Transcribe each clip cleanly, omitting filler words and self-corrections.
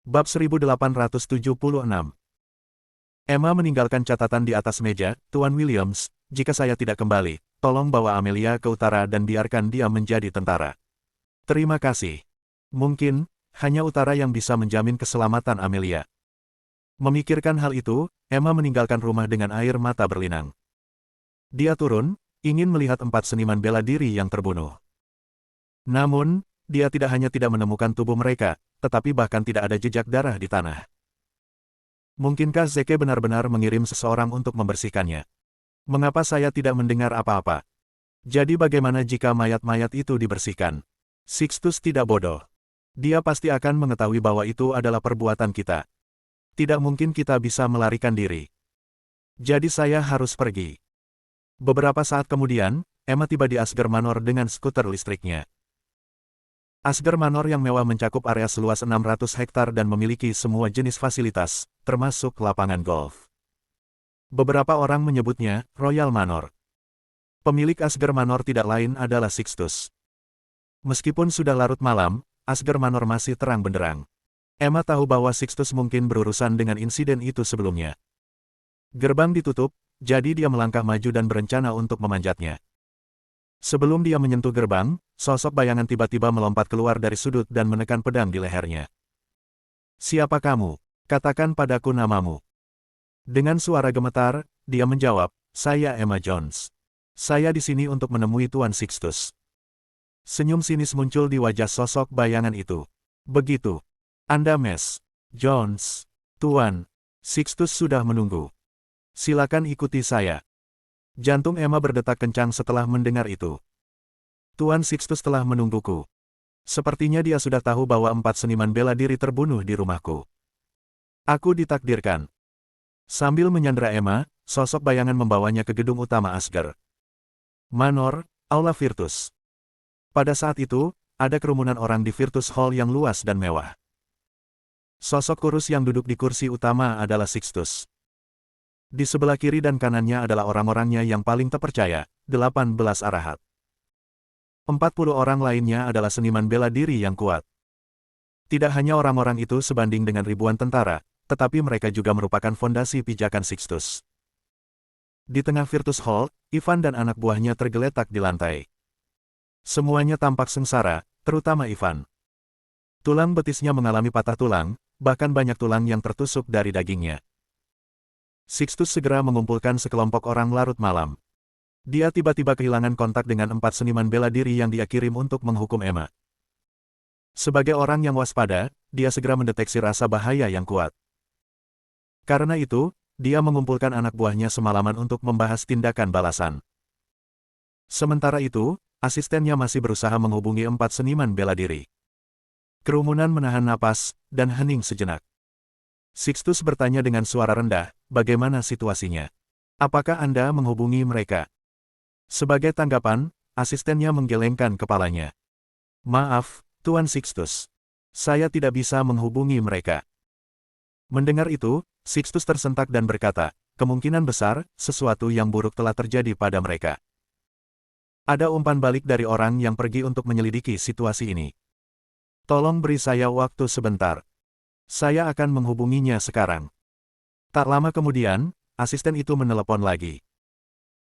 Bab 1876. Emma meninggalkan catatan di atas meja. Tuan Williams, jika saya tidak kembali, tolong bawa Amelia ke utara dan biarkan dia menjadi tentara. Terima kasih. Mungkin, hanya utara yang bisa menjamin keselamatan Amelia. Memikirkan hal itu, Emma meninggalkan rumah dengan air mata berlinang. Dia turun, ingin melihat 4 seniman bela diri yang terbunuh. Namun, dia tidak hanya tidak menemukan tubuh mereka, tetapi bahkan tidak ada jejak darah di tanah. Mungkinkah Zeke benar-benar mengirim seseorang untuk membersihkannya? Mengapa saya tidak mendengar apa-apa? Jadi bagaimana jika mayat-mayat itu dibersihkan? Sixtus tidak bodoh. Dia pasti akan mengetahui bahwa itu adalah perbuatan kita. Tidak mungkin kita bisa melarikan diri. Jadi saya harus pergi. Beberapa saat kemudian, Emma tiba di Asger Manor dengan skuter listriknya. Asger Manor yang mewah mencakup area seluas 600 hektar dan memiliki semua jenis fasilitas, termasuk lapangan golf. Beberapa orang menyebutnya Royal Manor. Pemilik Asger Manor tidak lain adalah Sixtus. Meskipun sudah larut malam, Asger Manor masih terang benderang. Emma tahu bahwa Sixtus mungkin berurusan dengan insiden itu sebelumnya. Gerbang ditutup, jadi dia melangkah maju dan berencana untuk memanjatnya. Sebelum dia menyentuh gerbang, sosok bayangan tiba-tiba melompat keluar dari sudut dan menekan pedang di lehernya. "Siapa kamu? Katakan padaku namamu." Dengan suara gemetar, dia menjawab, "Saya Emma Jones. Saya di sini untuk menemui Tuan Sixtus." Senyum sinis muncul di wajah sosok bayangan itu. "Begitu. Anda Miss Jones. Tuan Sixtus sudah menunggu. Silakan ikuti saya." Jantung Emma berdetak kencang setelah mendengar itu. "Tuan Sixtus telah menungguku. Sepertinya dia sudah tahu bahwa 4 seniman bela diri terbunuh di rumahku. Aku ditakdirkan." Sambil menyandera Emma, sosok bayangan membawanya ke gedung utama Asger Manor, Aula Virtus. Pada saat itu, ada kerumunan orang di Virtus Hall yang luas dan mewah. Sosok kurus yang duduk di kursi utama adalah Sixtus. Di sebelah kiri dan kanannya adalah orang-orangnya yang paling terpercaya, 18 arahat. 40 orang lainnya adalah seniman bela diri yang kuat. Tidak hanya orang-orang itu sebanding dengan ribuan tentara, tetapi mereka juga merupakan fondasi pijakan Sixtus. Di tengah Virtus Hall, Ivan dan anak buahnya tergeletak di lantai. Semuanya tampak sengsara, terutama Ivan. Tulang betisnya mengalami patah tulang, bahkan banyak tulang yang tertusuk dari dagingnya. Sixtus segera mengumpulkan sekelompok orang larut malam. Dia tiba-tiba kehilangan kontak dengan 4 seniman bela diri yang dia kirim untuk menghukum Emma. Sebagai orang yang waspada, dia segera mendeteksi rasa bahaya yang kuat. Karena itu, dia mengumpulkan anak buahnya semalaman untuk membahas tindakan balasan. Sementara itu, asistennya masih berusaha menghubungi 4 seniman bela diri. Kerumunan menahan napas, dan hening sejenak. Sixtus bertanya dengan suara rendah, "Bagaimana situasinya? Apakah Anda menghubungi mereka?" Sebagai tanggapan, asistennya menggelengkan kepalanya. "Maaf, Tuan Sixtus. Saya tidak bisa menghubungi mereka." Mendengar itu, Sixtus tersentak dan berkata, "Kemungkinan besar, sesuatu yang buruk telah terjadi pada mereka. Ada umpan balik dari orang yang pergi untuk menyelidiki situasi ini. Tolong beri saya waktu sebentar. Saya akan menghubunginya sekarang." Tak lama kemudian, asisten itu menelepon lagi.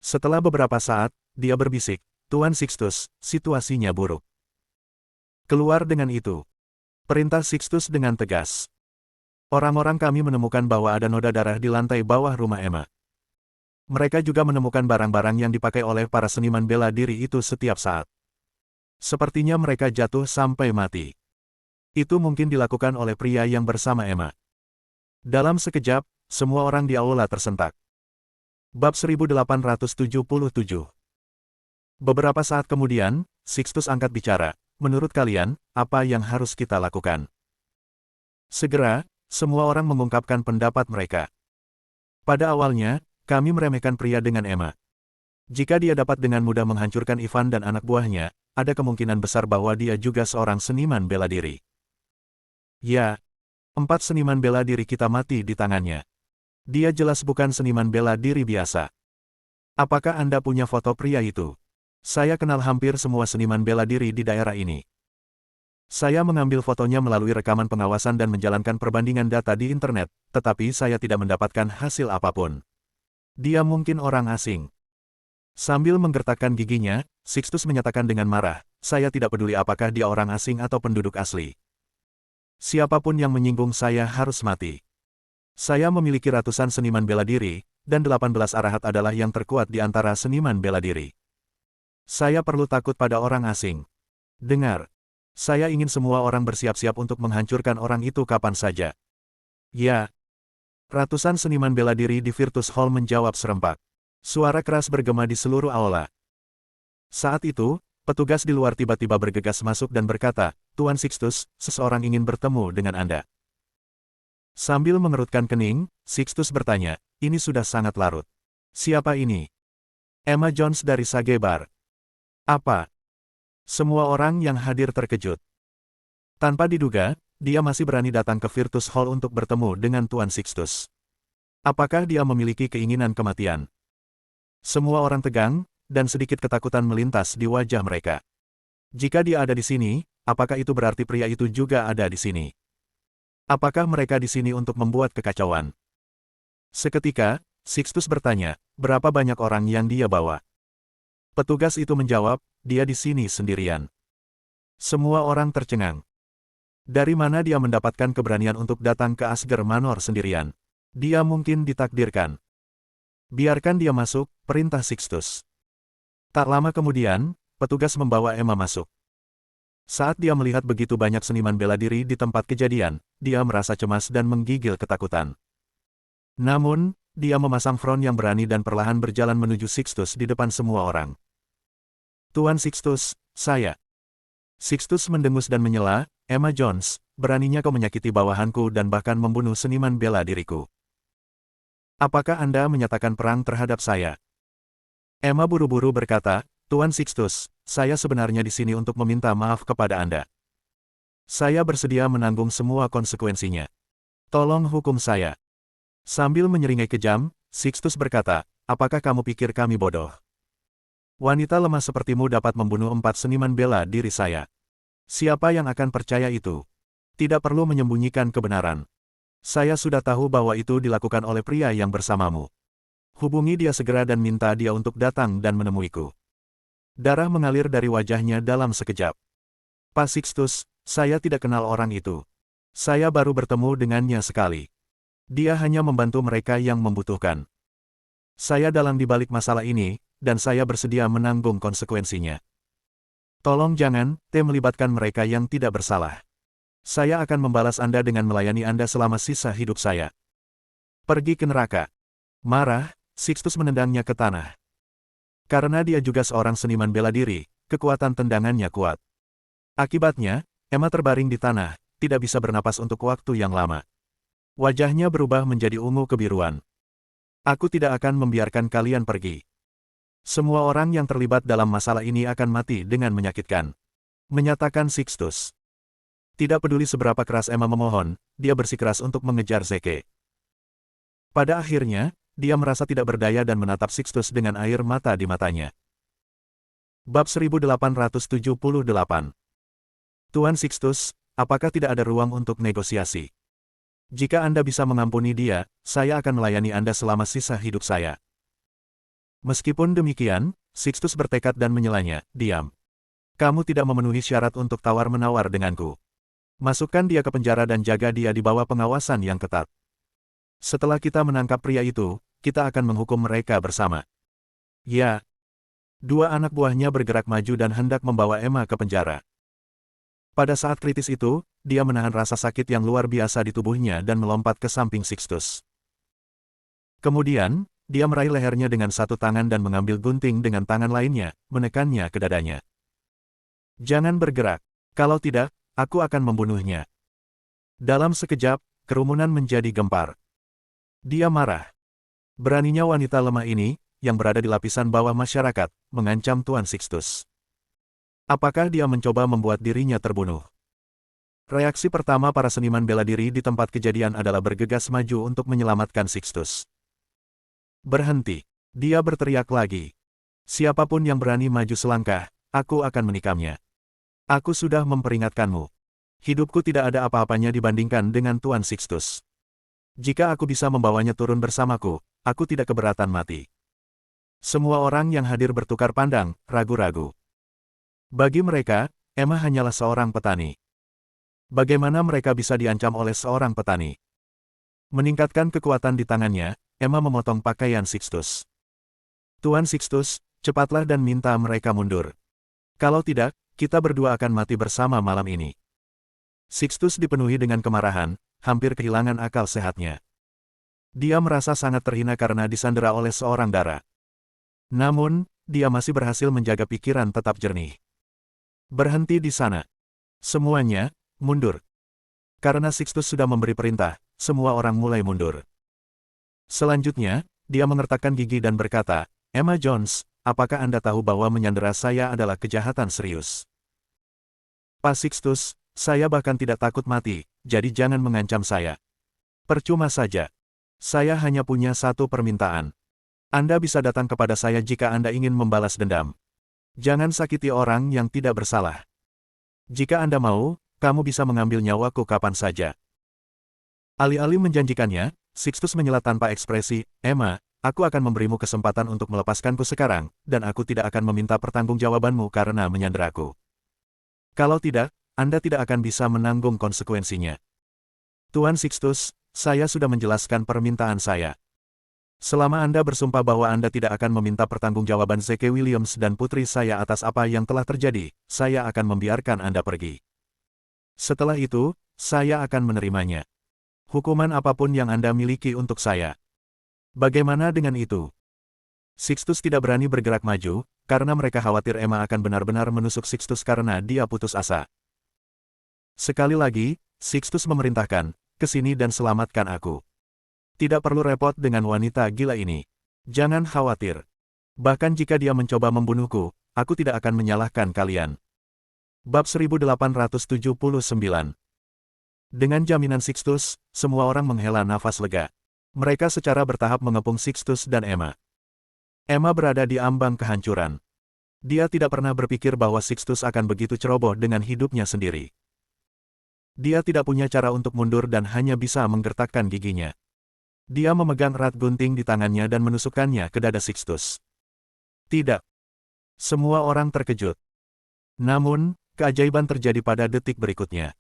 Setelah beberapa saat, dia berbisik, "Tuan Sixtus, situasinya buruk. Keluar dengan itu." Perintah Sixtus dengan tegas. "Orang-orang kami menemukan bahwa ada noda darah di lantai bawah rumah Emma. Mereka juga menemukan barang-barang yang dipakai oleh para seniman bela diri itu setiap saat. Sepertinya mereka jatuh sampai mati. Itu mungkin dilakukan oleh pria yang bersama Emma." Dalam sekejap, semua orang di aula tersentak. Bab 1877. Beberapa saat kemudian, Sixtus angkat bicara, "Menurut kalian, apa yang harus kita lakukan?" Segera, semua orang mengungkapkan pendapat mereka. "Pada awalnya, kami meremehkan pria dengan Emma. Jika dia dapat dengan mudah menghancurkan Ivan dan anak buahnya, ada kemungkinan besar bahwa dia juga seorang seniman bela diri. Ya, 4 seniman bela diri kita mati di tangannya. Dia jelas bukan seniman bela diri biasa. Apakah Anda punya foto pria itu? Saya kenal hampir semua seniman bela diri di daerah ini." Saya mengambil fotonya melalui rekaman pengawasan dan menjalankan perbandingan data di internet, tetapi saya tidak mendapatkan hasil apapun. Dia mungkin orang asing. Sambil menggertakkan giginya, Sixtus menyatakan dengan marah, saya tidak peduli apakah dia orang asing atau penduduk asli. Siapapun yang menyinggung saya harus mati. Saya memiliki ratusan seniman bela diri, dan 18 arahat adalah yang terkuat di antara seniman bela diri. Saya perlu takut pada orang asing. Dengar. Saya ingin semua orang bersiap-siap untuk menghancurkan orang itu kapan saja. Ya. Ratusan seniman bela diri di Virtus Hall menjawab serempak. Suara keras bergema di seluruh aula. Saat itu, petugas di luar tiba-tiba bergegas masuk dan berkata, Tuan Sixtus, seseorang ingin bertemu dengan Anda. Sambil mengerutkan kening, Sixtus bertanya, ini sudah sangat larut. Siapa ini? Emma Jones dari Sage Bar. Apa? Semua orang yang hadir terkejut. Tanpa diduga, dia masih berani datang ke Virtus Hall untuk bertemu dengan Tuan Sixtus. Apakah dia memiliki keinginan kematian? Semua orang tegang, dan sedikit ketakutan melintas di wajah mereka. Jika dia ada di sini, apakah itu berarti pria itu juga ada di sini? Apakah mereka di sini untuk membuat kekacauan? Seketika, Sixtus bertanya, berapa banyak orang yang dia bawa? Petugas itu menjawab, dia di sini sendirian. Semua orang tercengang. Dari mana dia mendapatkan keberanian untuk datang ke Asger Manor sendirian? Dia mungkin ditakdirkan. Biarkan dia masuk, perintah Sixtus. Tak lama kemudian, petugas membawa Emma masuk. Saat dia melihat begitu banyak seniman bela diri di tempat kejadian, dia merasa cemas dan menggigil ketakutan. Namun, dia memasang front yang berani dan perlahan berjalan menuju Sixtus di depan semua orang. Tuan Sixtus, saya. Sixtus mendengus dan menyela, Emma Jones, beraninya kau menyakiti bawahanku dan bahkan membunuh seniman bela diriku. Apakah Anda menyatakan perang terhadap saya? Emma buru-buru berkata, Tuan Sixtus, saya sebenarnya di sini untuk meminta maaf kepada Anda. Saya bersedia menanggung semua konsekuensinya. Tolong hukum saya. Sambil menyeringai kejam, Sixtus berkata, apakah kamu pikir kami bodoh? Wanita lemah sepertimu dapat membunuh 4 seniman bela diri saya. Siapa yang akan percaya itu? Tidak perlu menyembunyikan kebenaran. Saya sudah tahu bahwa itu dilakukan oleh pria yang bersamamu. Hubungi dia segera dan minta dia untuk datang dan menemuiku. Darah mengalir dari wajahnya dalam sekejap. Pak Sixtus, saya tidak kenal orang itu. Saya baru bertemu dengannya sekali. Dia hanya membantu mereka yang membutuhkan. Saya dalang di balik masalah ini, dan saya bersedia menanggung konsekuensinya. Tolong jangan, melibatkan mereka yang tidak bersalah. Saya akan membalas Anda dengan melayani Anda selama sisa hidup saya. Pergi ke neraka. Marah, Sixtus menendangnya ke tanah. Karena dia juga seorang seniman bela diri, kekuatan tendangannya kuat. Akibatnya, Emma terbaring di tanah, tidak bisa bernapas untuk waktu yang lama. Wajahnya berubah menjadi ungu kebiruan. Aku tidak akan membiarkan kalian pergi. Semua orang yang terlibat dalam masalah ini akan mati dengan menyakitkan. Menyatakan Sixtus. Tidak peduli seberapa keras Emma memohon, dia bersikeras untuk mengejar Zeke. Pada akhirnya, dia merasa tidak berdaya dan menatap Sixtus dengan air mata di matanya. Bab 1878. Tuan Sixtus, apakah tidak ada ruang untuk negosiasi? Jika Anda bisa mengampuni dia, saya akan melayani Anda selama sisa hidup saya. Meskipun demikian, Sixtus bertekad dan menyelanya, diam. Kamu tidak memenuhi syarat untuk tawar-menawar denganku. Masukkan dia ke penjara dan jaga dia di bawah pengawasan yang ketat. Setelah kita menangkap pria itu, kita akan menghukum mereka bersama. Ya. Dua anak buahnya bergerak maju dan hendak membawa Emma ke penjara. Pada saat kritis itu, dia menahan rasa sakit yang luar biasa di tubuhnya dan melompat ke samping Sixtus. Kemudian, dia meraih lehernya dengan satu tangan dan mengambil gunting dengan tangan lainnya, menekannya ke dadanya. Jangan bergerak. Kalau tidak, aku akan membunuhnya. Dalam sekejap, kerumunan menjadi gempar. Dia marah. Beraninya wanita lemah ini, yang berada di lapisan bawah masyarakat, mengancam Tuan Sixtus. Apakah dia mencoba membuat dirinya terbunuh? Reaksi pertama para seniman bela diri di tempat kejadian adalah bergegas maju untuk menyelamatkan Sixtus. Berhenti. Dia berteriak lagi. Siapapun yang berani maju selangkah, aku akan menikamnya. Aku sudah memperingatkanmu. Hidupku tidak ada apa-apanya dibandingkan dengan Tuan Sixtus. Jika aku bisa membawanya turun bersamaku, aku tidak keberatan mati. Semua orang yang hadir bertukar pandang, ragu-ragu. Bagi mereka, Emma hanyalah seorang petani. Bagaimana mereka bisa diancam oleh seorang petani? Meningkatkan kekuatan di tangannya, Emma memotong pakaian Sixtus. Tuan Sixtus, cepatlah dan minta mereka mundur. Kalau tidak, kita berdua akan mati bersama malam ini. Sixtus dipenuhi dengan kemarahan, hampir kehilangan akal sehatnya. Dia merasa sangat terhina karena disandera oleh seorang dara. Namun, dia masih berhasil menjaga pikiran tetap jernih. Berhenti di sana. Semuanya, mundur. Karena Sixtus sudah memberi perintah, semua orang mulai mundur. Selanjutnya, dia mengertakkan gigi dan berkata, Emma Jones, apakah Anda tahu bahwa menyandera saya adalah kejahatan serius? Pak Sixtus, saya bahkan tidak takut mati, jadi jangan mengancam saya. Percuma saja. Saya hanya punya satu permintaan. Anda bisa datang kepada saya jika Anda ingin membalas dendam. Jangan sakiti orang yang tidak bersalah. Jika Anda mau, kamu bisa mengambil nyawaku kapan saja. Alih-alih menjanjikannya, Sixtus menyela tanpa ekspresi, Emma, aku akan memberimu kesempatan untuk melepaskanku sekarang, dan aku tidak akan meminta pertanggungjawabanmu karena menyanderaku. Kalau tidak, Anda tidak akan bisa menanggung konsekuensinya. Tuan Sixtus, saya sudah menjelaskan permintaan saya. Selama Anda bersumpah bahwa Anda tidak akan meminta pertanggungjawaban Zeke Williams dan putri saya atas apa yang telah terjadi, saya akan membiarkan Anda pergi. Setelah itu, saya akan menerimanya. Hukuman apapun yang Anda miliki untuk saya. Bagaimana dengan itu? Sixtus tidak berani bergerak maju, karena mereka khawatir Emma akan benar-benar menusuk Sixtus karena dia putus asa. Sekali lagi, Sixtus memerintahkan, kesini dan selamatkan aku. Tidak perlu repot dengan wanita gila ini. Jangan khawatir. Bahkan jika dia mencoba membunuhku, aku tidak akan menyalahkan kalian. Bab 1879. Dengan jaminan Sixtus, semua orang menghela nafas lega. Mereka secara bertahap mengepung Sixtus dan Emma. Emma berada di ambang kehancuran. Dia tidak pernah berpikir bahwa Sixtus akan begitu ceroboh dengan hidupnya sendiri. Dia tidak punya cara untuk mundur dan hanya bisa menggertakkan giginya. Dia memegang erat gunting di tangannya dan menusukkannya ke dada Sixtus. Tidak. Semua orang terkejut. Namun, keajaiban terjadi pada detik berikutnya.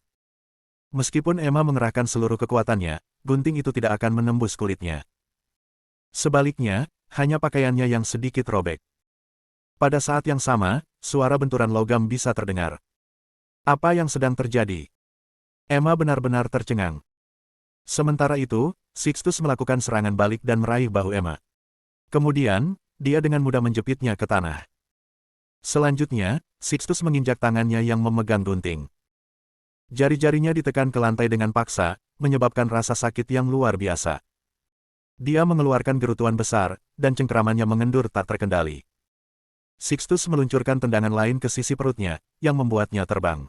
Meskipun Emma mengerahkan seluruh kekuatannya, gunting itu tidak akan menembus kulitnya. Sebaliknya, hanya pakaiannya yang sedikit robek. Pada saat yang sama, suara benturan logam bisa terdengar. Apa yang sedang terjadi? Emma benar-benar tercengang. Sementara itu, Sixtus melakukan serangan balik dan meraih bahu Emma. Kemudian, dia dengan mudah menjepitnya ke tanah. Selanjutnya, Sixtus menginjak tangannya yang memegang gunting. Jari-jarinya ditekan ke lantai dengan paksa, menyebabkan rasa sakit yang luar biasa. Dia mengeluarkan gerutuan besar, dan cengkeramannya mengendur tak terkendali. Sixtus meluncurkan tendangan lain ke sisi perutnya, yang membuatnya terbang.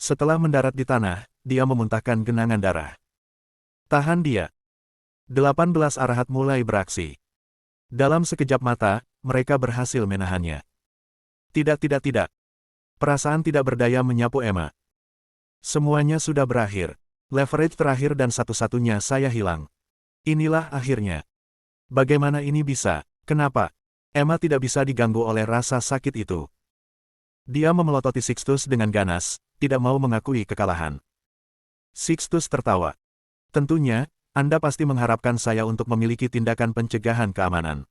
Setelah mendarat di tanah, dia memuntahkan genangan darah. Tahan dia. 18 arahat mulai beraksi. Dalam sekejap mata, mereka berhasil menahannya. Tidak. Perasaan tidak berdaya menyapu Emma. Semuanya sudah berakhir. Leverage terakhir dan satu-satunya saya hilang. Inilah akhirnya. Bagaimana ini bisa? Kenapa? Emma tidak bisa diganggu oleh rasa sakit itu. Dia memelototi Sixtus dengan ganas, tidak mau mengakui kekalahan. Sixtus tertawa. Tentunya, Anda pasti mengharapkan saya untuk memiliki tindakan pencegahan keamanan.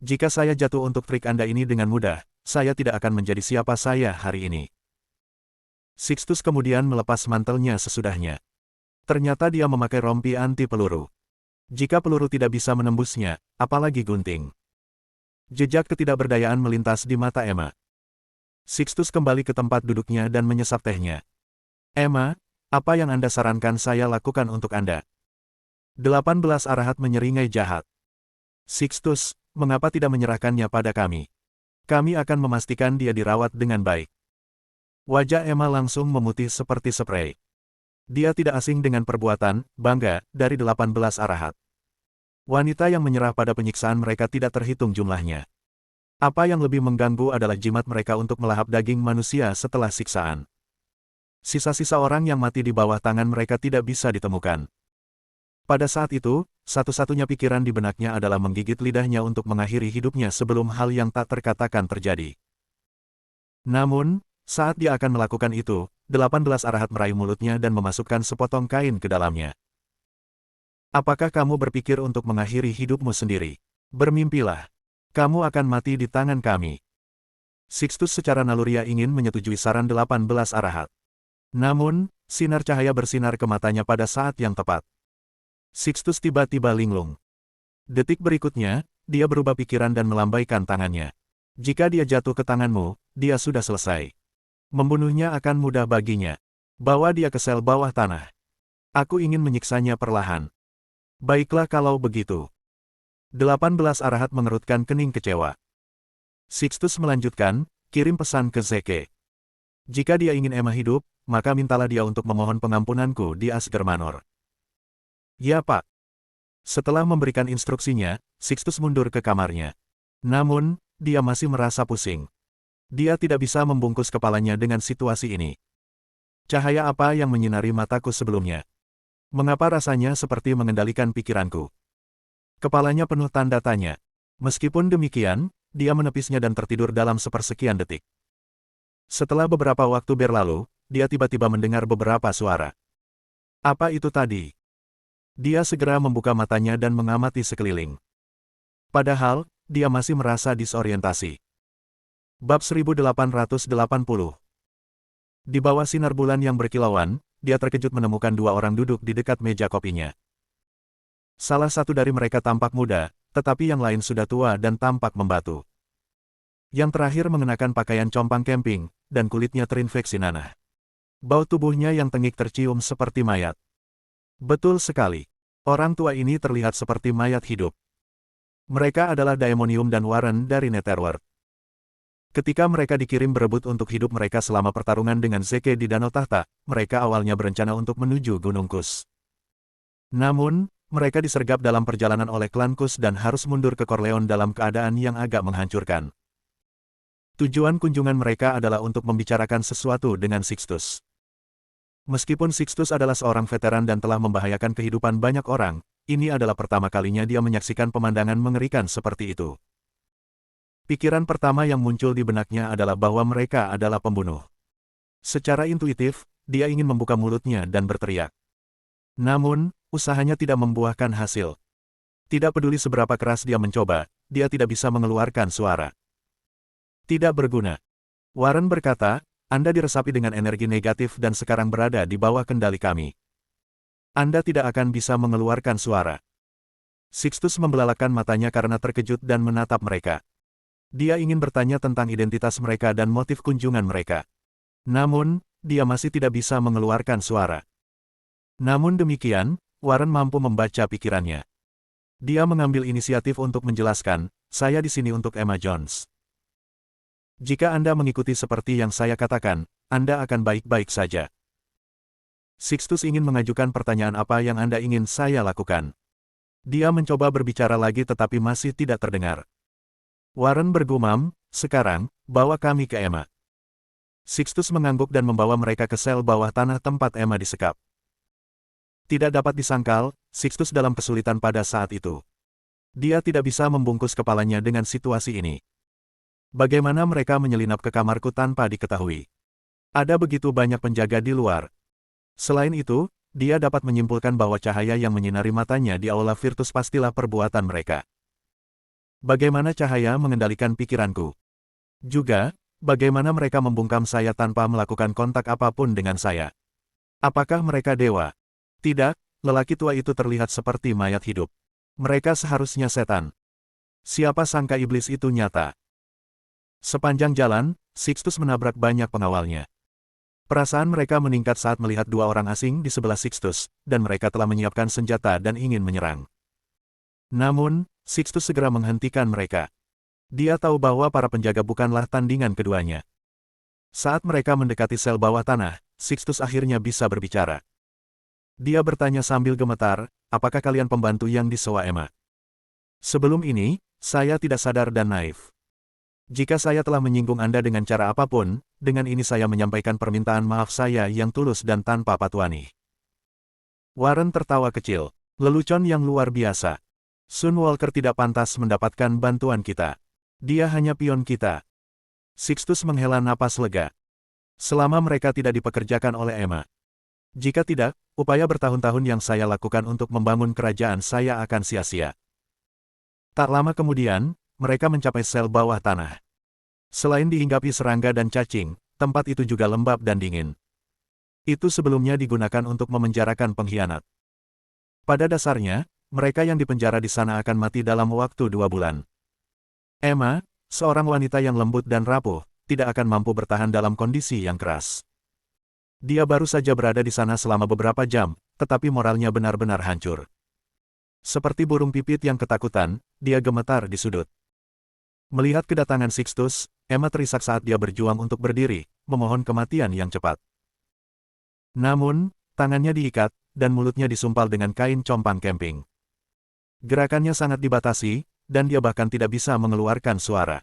Jika saya jatuh untuk trik Anda ini dengan mudah, saya tidak akan menjadi siapa saya hari ini. Sixtus kemudian melepas mantelnya sesudahnya. Ternyata dia memakai rompi anti peluru. Jika peluru tidak bisa menembusnya, apalagi gunting. Jejak ketidakberdayaan melintas di mata Emma. Sixtus kembali ke tempat duduknya dan menyesap tehnya. Emma, apa yang Anda sarankan saya lakukan untuk Anda? 18 arahat menyeringai jahat. Sixtus, mengapa tidak menyerahkannya pada kami? Kami akan memastikan dia dirawat dengan baik. Wajah Emma langsung memutih seperti sprei. Dia tidak asing dengan perbuatan bangga dari 18 arahat. Wanita yang menyerah pada penyiksaan mereka tidak terhitung jumlahnya. Apa yang lebih mengganggu adalah jimat mereka untuk melahap daging manusia setelah siksaan. Sisa-sisa orang yang mati di bawah tangan mereka tidak bisa ditemukan. Pada saat itu, satu-satunya pikiran di benaknya adalah menggigit lidahnya untuk mengakhiri hidupnya sebelum hal yang tak terkatakan terjadi. Namun, saat dia akan melakukan itu, 18 arahat meraih mulutnya dan memasukkan sepotong kain ke dalamnya. Apakah kamu berpikir untuk mengakhiri hidupmu sendiri? Bermimpilah. Kamu akan mati di tangan kami. Sixtus secara naluriah ingin menyetujui saran 18 arahat. Namun, sinar cahaya bersinar ke matanya pada saat yang tepat. Sixtus tiba-tiba linglung. Detik berikutnya, dia berubah pikiran dan melambaikan tangannya. Jika dia jatuh ke tanganmu, dia sudah selesai. Membunuhnya akan mudah baginya. Bawa dia ke sel bawah tanah. Aku ingin menyiksanya perlahan. Baiklah kalau begitu. 18 arahat mengerutkan kening kecewa. Sixtus melanjutkan, kirim pesan ke Zeke. Jika dia ingin Emma hidup, maka mintalah dia untuk memohon pengampunanku di Asger Manor. Ya Pak. Setelah memberikan instruksinya, Sixtus mundur ke kamarnya. Namun, dia masih merasa pusing. Dia tidak bisa membungkus kepalanya dengan situasi ini. Cahaya apa yang menyinari mataku sebelumnya? Mengapa rasanya seperti mengendalikan pikiranku? Kepalanya penuh tanda tanya. Meskipun demikian, dia menepisnya dan tertidur dalam sepersekian detik. Setelah beberapa waktu berlalu, dia tiba-tiba mendengar beberapa suara. Apa itu tadi? Dia segera membuka matanya dan mengamati sekeliling. Padahal, dia masih merasa disorientasi. Bab 1880. Di bawah sinar bulan yang berkilauan, dia terkejut menemukan dua orang duduk di dekat meja kopinya. Salah satu dari mereka tampak muda, tetapi yang lain sudah tua dan tampak membatu. Yang terakhir mengenakan pakaian compang camping, dan kulitnya terinfeksi nanah. Bau tubuhnya yang tengik tercium seperti mayat. Betul sekali. Orang tua ini terlihat seperti mayat hidup. Mereka adalah Daemonium dan Warren dari Netherworld. Ketika mereka dikirim berebut untuk hidup mereka selama pertarungan dengan Zeke di Danau Tahta, mereka awalnya berencana untuk menuju Gunung Kus. Namun, mereka disergap dalam perjalanan oleh klan Kus dan harus mundur ke Corleone dalam keadaan yang agak menghancurkan. Tujuan kunjungan mereka adalah untuk membicarakan sesuatu dengan Sixtus. Meskipun Sixtus adalah seorang veteran dan telah membahayakan kehidupan banyak orang, ini adalah pertama kalinya dia menyaksikan pemandangan mengerikan seperti itu. Pikiran pertama yang muncul di benaknya adalah bahwa mereka adalah pembunuh. Secara intuitif, dia ingin membuka mulutnya dan berteriak. Namun, usahanya tidak membuahkan hasil. Tidak peduli seberapa keras dia mencoba, dia tidak bisa mengeluarkan suara. Tidak berguna. Warren berkata, Anda diresapi dengan energi negatif dan sekarang berada di bawah kendali kami. Anda tidak akan bisa mengeluarkan suara. Sixtus membelalakan matanya karena terkejut dan menatap mereka. Dia ingin bertanya tentang identitas mereka dan motif kunjungan mereka. Namun, dia masih tidak bisa mengeluarkan suara. Namun demikian, Warren mampu membaca pikirannya. Dia mengambil inisiatif untuk menjelaskan, saya di sini untuk Emma Jones. Jika Anda mengikuti seperti yang saya katakan, Anda akan baik-baik saja. Sixtus ingin mengajukan pertanyaan apa yang Anda ingin saya lakukan. Dia mencoba berbicara lagi tetapi masih tidak terdengar. Warren bergumam, sekarang, bawa kami ke Emma. Sixtus mengangguk dan membawa mereka ke sel bawah tanah tempat Emma disekap. Tidak dapat disangkal, Sixtus dalam kesulitan pada saat itu. Dia tidak bisa membungkus kepalanya dengan situasi ini. Bagaimana mereka menyelinap ke kamarku tanpa diketahui? Ada begitu banyak penjaga di luar. Selain itu, dia dapat menyimpulkan bahwa cahaya yang menyinari matanya di aula Virtus pastilah perbuatan mereka. Bagaimana cahaya mengendalikan pikiranku? Juga, bagaimana mereka membungkam saya tanpa melakukan kontak apapun dengan saya? Apakah mereka dewa? Tidak, lelaki tua itu terlihat seperti mayat hidup. Mereka seharusnya setan. Siapa sangka iblis itu nyata. Sepanjang jalan, Sixtus menabrak banyak pengawalnya. Perasaan mereka meningkat saat melihat dua orang asing di sebelah Sixtus, dan mereka telah menyiapkan senjata dan ingin menyerang. Namun, Sixtus segera menghentikan mereka. Dia tahu bahwa para penjaga bukanlah tandingan keduanya. Saat mereka mendekati sel bawah tanah, Sixtus akhirnya bisa berbicara. Dia bertanya sambil gemetar, apakah kalian pembantu yang disewa Emma? Sebelum ini, saya tidak sadar dan naif. Jika saya telah menyinggung Anda dengan cara apapun, dengan ini saya menyampaikan permintaan maaf saya yang tulus dan tanpa patuani. Warren tertawa kecil. Lelucon yang luar biasa. Sun Walker tidak pantas mendapatkan bantuan kita. Dia hanya pion kita. Sixtus menghela napas lega. Selama mereka tidak dipekerjakan oleh Emma. Jika tidak, upaya bertahun-tahun yang saya lakukan untuk membangun kerajaan saya akan sia-sia. Tak lama kemudian, mereka mencapai sel bawah tanah. Selain dihinggapi serangga dan cacing, tempat itu juga lembab dan dingin. Itu sebelumnya digunakan untuk memenjarakan pengkhianat. Pada dasarnya, mereka yang dipenjara di sana akan mati dalam waktu 2 bulan. Emma, seorang wanita yang lembut dan rapuh, tidak akan mampu bertahan dalam kondisi yang keras. Dia baru saja berada di sana selama beberapa jam, tetapi moralnya benar-benar hancur. Seperti burung pipit yang ketakutan, dia gemetar di sudut. Melihat kedatangan Sixtus, Emma terisak saat dia berjuang untuk berdiri, memohon kematian yang cepat. Namun, tangannya diikat, dan mulutnya disumpal dengan kain compang camping. Gerakannya sangat dibatasi, dan dia bahkan tidak bisa mengeluarkan suara.